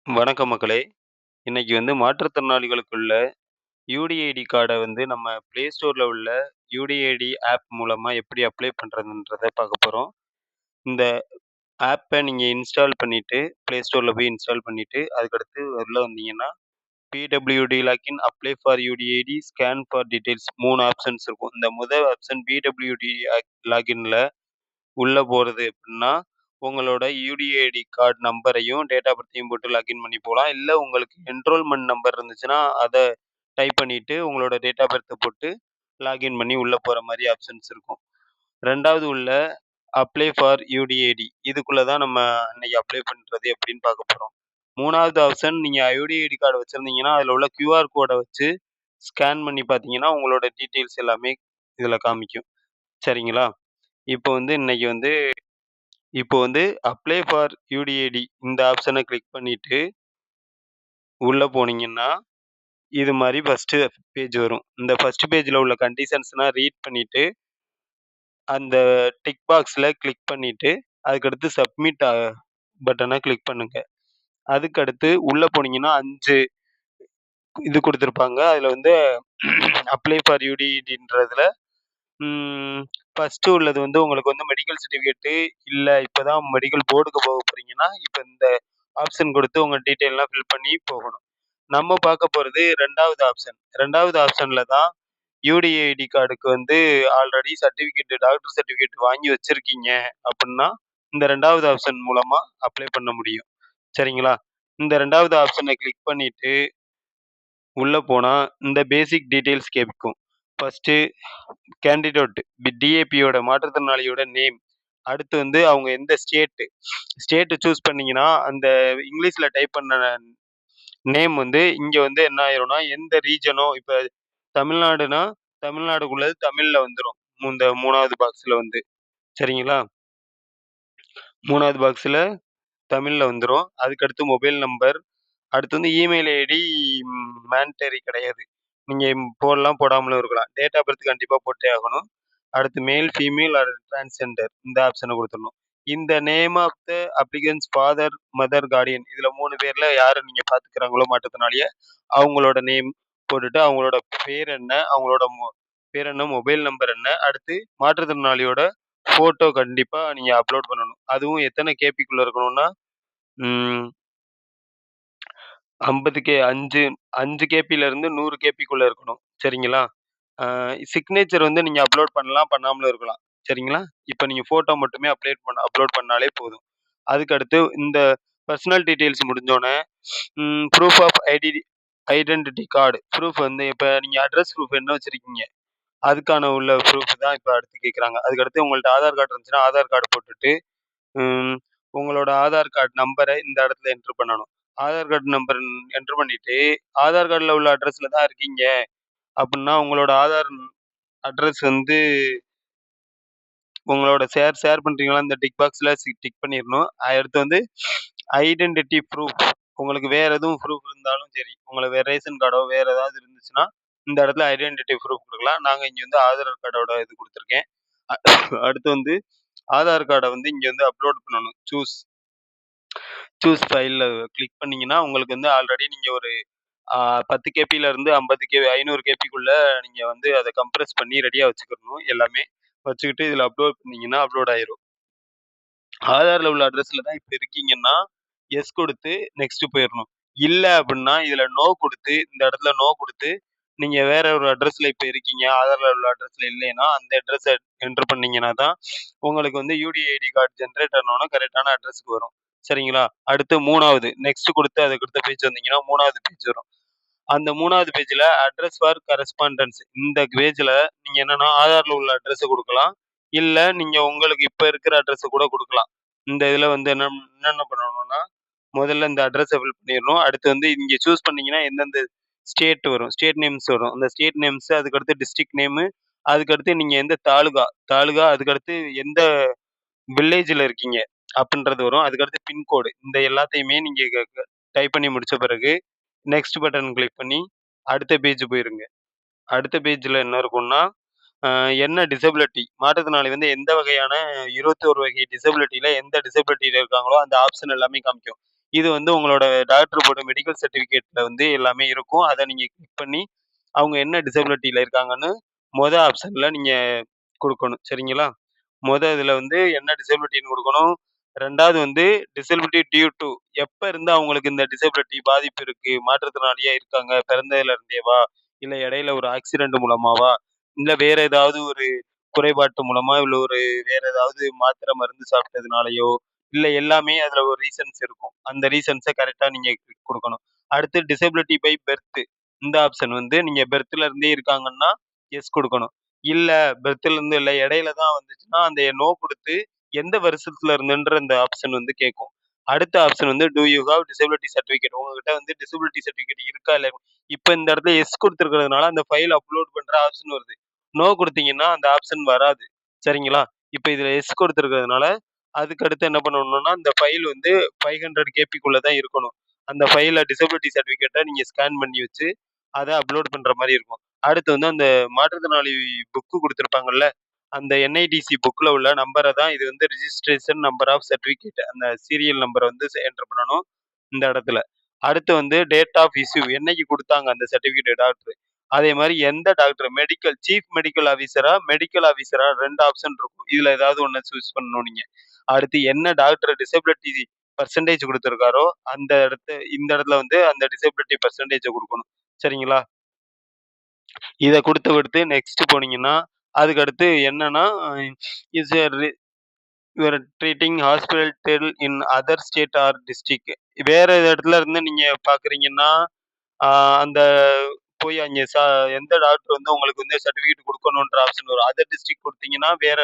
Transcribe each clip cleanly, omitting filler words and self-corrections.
வணக்கம் மக்களே! இன்னைக்கு மாற்றுத்திறனாளிகளுக்குள்ள யுடிஐடி கார்ட நம்ம Play Storeல உள்ள யுடிஐடி ஆப் மூலமா எப்படி அப்ளை பண்றதுன்றத பார்க்க போறோம். இந்த ஆப்ப நீங்க இன்ஸ்டால் பண்ணிட்டு, Play Storeல போய் இன்ஸ்டால் பண்ணிட்டு, அதுக்கடுத்து உள்ள வந்தீங்கன்னா, PWD login, apply for UDID, scan for details 3 options இருக்கும். இந்த முதல் ஆப்ஷன் பிடபிள்யூடி லாகின்ல உள்ள போறது எப்டின்னா, உங்களோட யுடிஐடி கார்ட் நம்பரையும், டேட் ஆஃப் பர்த்தையும் போட்டு லாகின் பண்ணி போலாம். இல்ல உங்களுக்கு என்ரோல்மென்ட் நம்பர் இருந்துச்சுன்னா, அத டைப் பண்ணிட்டு உங்களோட டேட் ஆஃப் பர்த்த போட்டு லாகின் பண்ணி உள்ள போற மாரி ஆப்ஷன்ஸ் இருக்கும். 2வது உள்ள அப்ளை ஃபார் யுடிஐடி இதுக்குள்ள தான் நம்ம இன்னைக்கு அப்ளை பண்றது எப்படின்னு பார்க்க போறோம். 3வது ஆப்ஷன் நீங்க யுடிஐடி கார்டு வச்சிருந்தீங்கன்னா, அதில உள்ள கியூஆர் கோட வச்சு ஸ்கேன் பண்ணி பார்த்தீங்கன்னா, உங்களோட டீட்டெயில்ஸ் எல்லாமே இதில காமிக்கும். சரிங்களா? இப்போ இன்னைக்கு அப்ளை ஃபார் யுடிஐடி இந்த ஆப்ஷன கிளிக் பண்ணிட்டு, உள்ள போனீங்கன்னா, இது மாரி ஃபர்ஸ்ட்டு பேஜ் வரும். இந்த ஃபர்ஸ்ட் பேஜ்ல உள்ள கண்டிஷன்ஸ்லாம் ரீட் பண்ணிட்டு, அந்த டிக் பாக்ஸ்ல கிளிக் பண்ணிட்டு, அதுக்கடுத்து சப்மிட் பட்டன கிளிக் பண்ணுங்க. அதுக்கடுத்து உள்ள போனீங்கன்னா 5 இது குடுத்திருப்பாங்க. அதுல அப்ளை ஃபார் யுடிஐடின்றதுல ஃபர்ஸ்ட்டு உள்ளது உங்களுக்கு மெடிக்கல் சர்டிஃபிகேட்டு இல்ல இப்ப தான் மெடிக்கல் போர்டுக்கு போக போறீங்கன்னா, இப்ப இந்த ஆப்ஷன் குடுத்து உங்க டீட்டெயில்லாம் ஃபில் பண்ணி போகணும். நம்ம பார்க்க போறது 2வது ஆப்ஷன். 2வது ஆப்ஷன்ல தான் யுடிஐடி கார்டுக்கு ஆல்ரெடி சர்டிஃபிகேட் டாக்டர் சர்டிஃபிகேட் வாங்கி வச்சிருக்கீங்க அப்புட்ன்னா, இந்த 2வது ஆப்ஷன் மூலமா அப்ளை பண்ண முடியும். சரிங்களா? இந்த 2வது ஆப்ஷன கிளிக் பண்ணிட்டு உள்ள போனா, இந்த பேசிக் டீட்டெயில்ஸ் கேட்கும். ஃபர்ஸ்ட்டு கேண்டிடேட் டிஏபியோட மாற்றுத்திறனாளியோட நேம். அடுத்து அவங்க எந்த ஸ்டேட் சூஸ் பண்ணீங்கன்னா, அந்த இங்கிலீஷ்ல டைப் பண்ண நேம் இங்க என்ன ஆயிரும்னா, எந்த ரீஜனோ இப்ப தமிழ்நாடுனா, தமிழ்நாடுக்குள்ளது தமிழ்ல வந்துரும். இந்த 3வது பாக்ஸ்ல சரிங்களா? 3வது பாக்ஸ்ல தமிழ்ல வந்துரும். அதுக்கடுத்து மொபைல் நம்பர். அடுத்து இமெயில் ஐடி மேண்டட்டரி கிடையாது. நீங்க போடலாம், போடாமலும் இருக்கலாம். டேட் ஆஃப் பர்த் கண்டிப்பா போட்டே ஆகணும். அடுத்து மேல், ஃபீமேல் ஆர் டிரான்ஸ்ஜெண்டர் இந்த ஆப்ஷன குடுத்துறணும். இந்த name of the applicant's father, mother, guardian இதுல 3 பேர்ல யார நீங்க பார்த்துக்கிறாங்களோ மாற்றுத்திறனாளிய, அவங்களோட நேம் போட்டுட்டு, அவங்களோட பேர் என்ன? அவங்களோட பேர் என்ன? மொபைல் நம்பர் என்ன? அடுத்து மாற்றுத்திறனாளியோட ஃபோட்டோ கண்டிப்பா நீங்க அப்லோட் பண்ணணும். அதுவும் எத்தன கேபிக்குள்ள இருக்கணும்னா, ம் 5 கேபில இருந்து 100 கேபிக்குள்ள இருக்கணும். சரிங்களா? சிக்னேச்சர் நீங்க அப்லோட் பண்ணலாம், பண்ணாமலும் இருக்கலாம். சரிங்களா? இப்ப நீங்க ஃபோட்டோ மட்டுமே அப்லோட் பண்ணாலே போதும். அதுக்கடுத்து இந்த பெர்சனல் டீட்டெயில்ஸ் முடிஞ்சோனே, proof of identity card. Proof இப்ப நீங்க அட்ரஸ் ப்ரூஃப் என்ன வச்சிருக்கீங்க? அதுக்கான உள்ள ப்ரூஃப் தான் இப்ப அடுத்து கேட்குறாங்க. அதுக்கடுத்து உங்கள்ட்ட ஆதார் கார்டு இருந்துச்சுன்னா, ஆதார் கார்டு போட்டுட்டு, ம் உங்களோட ஆதார் கார்டு நம்பர இந்த இடத்துல என்டர் பண்ணணும். ஆதார் கார்டு நம்பர் என்டர் பண்ணிட்டு, ஆதார் கார்டுல உள்ள அட்ரஸ்ல தான் இருக்கீங்க அப்புட்ன்னா, உங்களோட ஆதார் அட்ரஸ் உங்களோட ஷேர் பண்றீங்களா? இந்த டிக் பாக்ஸ்ல டிக் பண்ணிறணும். அடுத்து ஐடென்டிட்டி ப்ரூஃப். உங்களுக்கு வேற எதுவும் ப்ரூஃப் இருந்தாலும் சரி, உங்களுக்கு வேற ரேஷன் கார்டோ வேற ஏதாவது இருந்துச்சுன்னா, இந்த இடத்துல ஐடென்டிட்டி ப்ரூஃப் குடுக்கலாம். நாங்க இங்க ஆதார் கார்டோட இது குடுத்துருக்கேன். அடுத்து ஆதார் கார்ட இங்க அப்லோட் பண்ணணும். சூஸ் ஃபைல்ல கிளிக் பண்ணீங்கன்னா, உங்களுக்கு ஆல்ரெடி நீங்க ஒரு 10 கேபில இருந்து 50 500 கேபிக்குள்ள நீங்க அத கம்ப்ரஸ் பண்ணி ரெடியா வச்சுக்கிறணும் எல்லாமே. வச்சுக்கிட்டு இதுல அப்லோட் பண்ணீங்கன்னா, அப்லோட் ஆயிரும். ஆதார்ல உள்ள அட்ரஸ்ல தான் இப்ப இருக்கீங்கன்னா, எஸ் குடுத்து நெக்ஸ்ட் போயிறணும். இல்ல அப்டின்னா, இதுல நோ குடுத்து இந்த இடத்துல நோ குடுத்து, நீங்க வேற ஒரு அட்ரஸ்ல இப்ப இருக்கீங்க. ஆதார்ல உள்ள அட்ரஸ்ல இல்லைன்னா, அந்த அட்ரஸ என்டர் பண்ணீங்கன்னா தான், உங்களுக்கு யுடிஐடி கார்டு ஜெனரேட் ஆனோன கரெக்ட்டான அட்ரஸ்க்கு வரும். சரிங்களா? அடுத்து 3வது நெக்ஸ்ட் குடுத்து அதுக்கு அடுத்த பேஜ் வந்தீங்கன்னா, 3வது பேஜ் வரும். அந்த 3வது பேஜ்ல அட்ரஸ் ஃபார் கரஸ்பாண்டன்ஸ் இந்த பேஜ்ல நீங்க என்னன்னா, ஆதார்ல உள்ள அட்ரஸ குடுக்கலாம். இல்ல நீங்க உங்களுக்கு இப்ப இருக்கிற அட்ரஸ கூட குடுக்கலாம். இந்த இதுல என்னென்ன பண்ணணும்னா, முதல்ல இந்த அட்ரஸ ஃபில் பண்ணிறணும். அடுத்து இங்க சூஸ் பண்ணீங்கன்னா, எந்தெந்த ஸ்டேட் வரும். ஸ்டேட் நேம்ஸ் வரும். அந்த ஸ்டேட் நேம்ஸ் அதுக்கடுத்து டிஸ்ட்ரிக்ட் நேமு, அதுக்கடுத்து நீங்க எந்த தாலுகா அதுக்கடுத்து எந்த வில்லேஜ்ல இருக்கீங்க அப்டின்றது வரும். அதுக்கடுத்து பின்கோடு இந்த எல்லாத்தையுமே நீங்க டைப் பண்ணி முடிச்ச பிறகு, நெக்ஸ்ட் பட்டன் கிளிக் பண்ணி அடுத்த பேஜ் போயிருங்க. அடுத்த பேஜ்ல என்ன இருக்கும்னா, என்ன டிசபிலிட்டி மாற்றுத்திறனாளி எந்த வகையான 21 வகை டிசபிலிட்டில எந்த டிசபிலிட்டில இருக்காங்களோ அந்த ஆப்ஷன் எல்லாமே காமிக்கும். இது வந்து உங்களோட டாக்டர் போட்ட மெடிக்கல் சர்டிஃபிகேட்ல வந்து எல்லாமே இருக்கும். அத நீங்க கிளிக் பண்ணி, அவங்க என்ன டிசபிலிட்டில இருக்காங்கன்னு ஆப்ஷன்ல நீங்க குடுக்கணும். சரிங்களா? இதுல வந்து என்ன டிசபிலிட்டின்னு குடுக்கணும். 2வது வந்து டிசபிலிட்டி டியூ டூ எப்ப இருந்து அவங்களுக்கு இந்த டிசபிலிட்டி பாதிப்பு இருக்கு? மாற்றுத்திறனாளியா இருக்காங்க. பிறந்ததுல இருந்தேவா? இல்ல இடையில ஒரு ஆக்சிடென்ட் மூலமாவா? இல்ல வேற ஏதாவது ஒரு குறைபாட்டு மூலமா, இல்ல ஒரு வேற ஏதாவது மாத்திரை மருந்து சாப்பிட்டதுனாலயோ, இல்ல எல்லாமே அதுல ஒரு ரீசன்ஸ் இருக்கும். அந்த ரீசன்ஸ கரெக்ட்டா நீங்க குடுக்கணும். அடுத்து டிசபிலிட்டி பை பெர்த் இந்த ஆப்ஷன் வந்து நீங்க பெர்த்ல இருந்தே இருக்காங்கன்னா, எஸ் குடுக்கணும். இல்ல பெர்த்ல இருந்து இல்ல இடையில தான் வந்துச்சுன்னா, அந்த நோ குடுத்து எந்த வருஷத்துல இருந்துன்ற இந்த ஆப்ஷன் வந்து கேட்கும். அடுத்த ஆப்ஷன் வந்து do you have disability certificate உங்ககிட்ட வந்து டிசபிலிட்டி சர்டிஃபிகேட் இருக்கா இல்ல இப்ப இந்த இடத்துல எஸ் குடுத்திருக்கிறதுனால அந்த ஃபைல் அப்லோட் பண்ற ஆப்ஷன் வருது. நோ குடுத்தீங்கன்னா அந்த ஆப்ஷன் வராது. சரிங்களா? இப்ப இதுல எஸ் குடுத்திருக்கிறதுனால, அதுக்கு அடுத்து என்ன பண்ணணும்னா, இந்த ஃபைல் வந்து 500 கேபிக்குள்ள தான் இருக்கணும். அந்த ஃபைல்ல டிசபிலிட்டி சர்டிஃபிகேட்ட நீங்க ஸ்கேன் பண்ணி வச்சு, அத அப்லோட் பண்ற மாரி இருக்கும். அடுத்து வந்து அந்த மாற்றுத்திறனாளி புக்கு குடுத்திருப்பாங்கல்ல, அந்த என்ஐடிசி புக்ல உள்ள நம்பர தான் இது வந்து ரிஜிஸ்ட்ரேஷன் நம்பர் ஆஃப் சர்டிஃபிகேட் அந்த சீரியல் நம்பர வந்து என்டர் பண்ணணும் இந்த இடத்துல. அடுத்து வந்து டேட் ஆஃப் இஷ்யூ என்னைக்கு குடுத்தாங்க அந்த சர்டிஃபிகேட் டாக்டர். அதே மாரி எந்த டாக்டர் சீஃப் மெடிக்கல் ஆஃபீசரா, மெடிக்கல் ஆஃபீசரா 2 ஆப்ஷன் இருக்கும். இதுல ஏதாவது ஒண்ண சூஸ் பண்ணணும் நீங்க. அடுத்து என்ன டாக்டர் டிசபிலிட்டி பெர்சன்டேஜ் குடுத்திருக்காரோ, இந்த இடத்துல வந்து அந்த டிசபிலிட்டி பெர்சன்டேஜ குடுக்கணும். சரிங்களா? இத குடுத்து நெக்ஸ்ட் போனீங்கன்னா, அதுக்கு அடுத்து என்னன்னா, is a you are treating hospital in other state or district. வேற இடத்துல இருந்து நீங்க பார்க்குறீங்கன்னா, ஆ அந்த போய் அங்கே எந்த டாக்டர் வந்து உங்களுக்கு வந்து சர்டிஃபிகேட் குடுக்கணுன்ற ஆப்ஷன் வரும். அதர் டிஸ்ட்ரிக்ட் குடுத்தீங்கன்னா வேற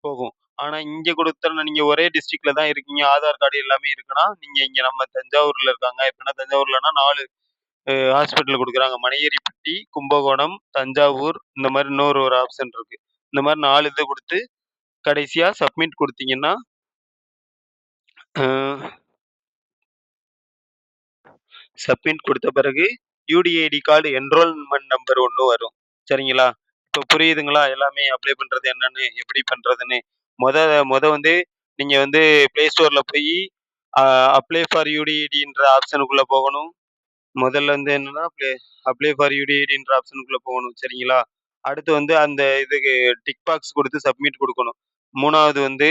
போகும். ஆனா இங்க குடுத்தா நீங்க ஒரே டிஸ்ட்ரிக்ட்ல தான் இருக்கீங்க. ஆதார் கார்டு எல்லாமே இருக்குன்னா, நீங்க இங்க நம்ம தஞ்சாவூர்ல இருக்காங்க. எப்படின்னா தஞ்சாவூர்லனா 4 ஹாஸ்பிட்டல் குடுக்குறாங்க. மணியேரிப்பட்டி, கும்பகோணம், தஞ்சாவூர் இந்த மாரி இன்னொரு ஒரு ஆப்ஷன் இருக்கு. இந்த மாரி 4 இது குடுத்து கடைசியா சப்மிட் குடுத்தீங்கன்னா, அ சப்மிட் குடுத்த பிறகு யுடிஐடி கார்டு என்ரோல்மென்ட் நம்பர் ஒண்ணு வரும். சரிங்களா? இப்ப புரியுதுங்களா? எல்லாமே அப்ளை பண்றது என்னன்னு, எப்படி பண்றதுன்னு. மொத மொத வந்து நீங்க வந்து Play Storeல போயி அ அப்ளை ஃபார் யுடிஐடின்ற ஆப்ஷனுக்குள்ள போகணும். முதல்ல வந்து என்னன்னா, அப்ளை ஃபார் யுடிஐடின்ற ஆப்ஷனுக்குள்ள போகணும். சரிங்களா? அடுத்து வந்து அந்த இதுக்கு டிக் பாக்ஸ் குடுத்து சப்மிட் குடுக்கணும். 3வது வந்து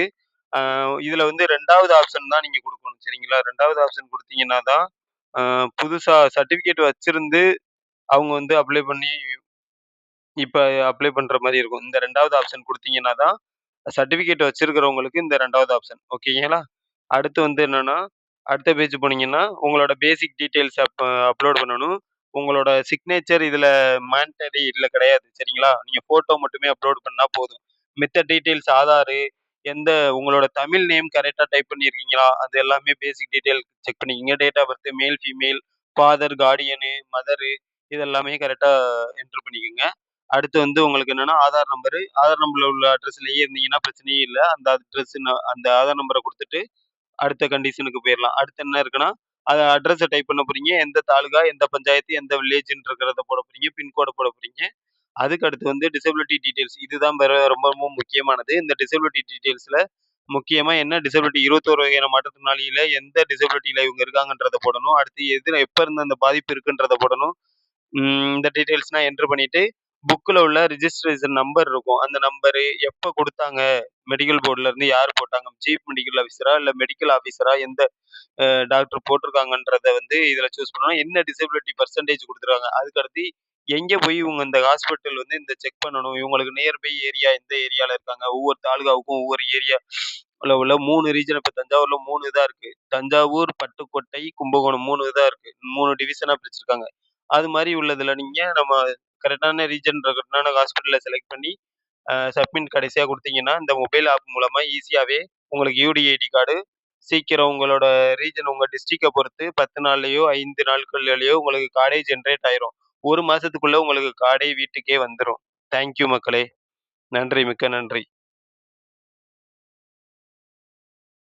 அ இதுல வந்து 2வது ஆப்ஷன் தான் நீங்க குடுக்கணும். சரிங்களா? 2வது ஆப்ஷன் குடுத்தீங்கன்னா தான், அ புதுசா சர்டிஃபிகேட் வச்சிருந்து அவங்க வந்து அப்ளை பண்ணி இப்ப அப்ளை பண்ற மாரி இருக்கும். இந்த 2வது ஆப்ஷன் குடுத்தீங்கன்னா தான், சர்டிஃபிகேட் வச்சிருக்கிறவங்களுக்கு இந்த 2வது ஆப்ஷன். ஓகேங்களா? அடுத்து வந்து என்னன்னா, அடுத்த பேஜ் போனீங்கன்னா, உங்களோட பேசிக் டீட்டெயில்ஸ் அப்லோட் பண்ணணும். உங்களோட சிக்னேச்சர் இதுல மேண்டரி இதுல கிடையாது. சரிங்களா? நீங்க ஃபோட்டோ மட்டுமே அப்லோட் பண்ணா போதும். மித்த டீட்டெயில்ஸ் ஆதாரு, உங்களோட தமிழ் நேம் கரெக்ட்டா டைப் பண்ணியிருக்கீங்களா? அது எல்லாமே பேசிக் டீட்டெயில் செக் பண்ணிக்கங்க. டேட் ஆஃப் பர்த், மேல், ஃபீமேல், ஃபாதர், கார்டியனு, மதரு இது எல்லாமே கரெக்ட்டா என்டர் பண்ணிக்கங்க. அடுத்து வந்து உங்களுக்கு என்னன்னா, ஆதார் நம்பர்ல உள்ள அட்ரஸ்லயே இருந்தீங்கன்னா பிரச்சனையே இல்ல. அந்த ஆதார் நம்பர குடுத்துட்டு அடுத்த கண்டிஷனுக்கு போயிரலாம். அடுத்து என்ன இருக்குன்னா, அட்ரஸ டைப் பண்ண போறீங்க. எந்த தாலுகா, எந்த பஞ்சாயத்து, எந்த வில்லேஜ்ன்னு இருக்கிறத போட போறீங்க. பின்கோட போட போறீங்க. அதுக்கு அடுத்து வந்து டிசபிலிட்டி டீட்டெயில்ஸ். இதுதான் ரொம்ப ரொம்ப முக்கியமானது. இந்த டிசபிலிட்டி டீட்டெயில்ஸ்ல முக்கியமா என்ன டிசபிலிட்டி 21 வகையான மாற்றுத்திறனாளியில எந்த டிசபிலிட்டில இவங்க இருக்காங்கன்றத போடணும். அடுத்து எப்ப இருந்து அந்த பாதிப்பு இருக்குன்றத போடணும். இந்த டீட்டெயில்ஸ்லாம் என்டர் பண்ணிட்டு, புக்ல உள்ள ரிஜிஸ்ட்ரேஷன் நம்பர் இருக்கும். அந்த நம்பரு எப்ப குடுத்தாங்க? மெடிக்கல் போர்ட்ல இருந்து யார் போட்டாங்க? சீஃப் மெடிக்கல் ஆஃபீஸரா? இல்ல மெடிக்கல் ஆஃபீஸரா? எந்த டாக்டர் போட்டிருக்காங்கன்றத வந்து இதுல சூஸ் பண்ணணும். என்ன டிசபிலிட்டி பெர்சன்டேஜ் குடுத்துருக்காங்க. அதுக்கு அடுத்து எங்க போய் இவங்க இந்த ஹாஸ்பிட்டல் வந்து இந்த செக் பண்ணணும். இவங்களுக்கு நியர்பை ஏரியா எந்த ஏரியால இருக்காங்க. ஒவ்வொரு தாலுகாவுக்கும் ஒவ்வொரு ஏரியால உள்ள 3 ரீஜன் இப்ப தஞ்சாவூர்ல 3 இதா இருக்கு. தஞ்சாவூர், பட்டுக்கோட்டை, கும்பகோணம் 3 இதா இருக்கு. 3 டிவிஷனா பிரிச்சிருக்காங்க. அது மாரி உள்ளதுல நீங்க நம்ம கரெக்ட்டான ரீஜன் கரெக்ட்டான ஹாஸ்பிட்டல செலக்ட் பண்ணி சப்மிட் கடைசியா குடுத்தீங்கன்னா, இந்த மொபைல் ஆப் மூலமா ஈஸியாவே உங்களுக்கு யுடிஐடி கார்டு சீக்கிரம் உங்களோட ரீஜன் உங்க டிஸ்ட்ரிக்ட்ட பொறுத்து 10 நாள்லயோ, 5 நாட்கள்லயோ உங்களுக்கு கார்டே ஜெனரேட் ஆயிரும். 1 மாசத்துக்குள்ள உங்களுக்கு கார்டே வீட்டுக்கே வந்துரும். தேங்க் யூ மக்களே! நன்றி, மிக்க நன்றி.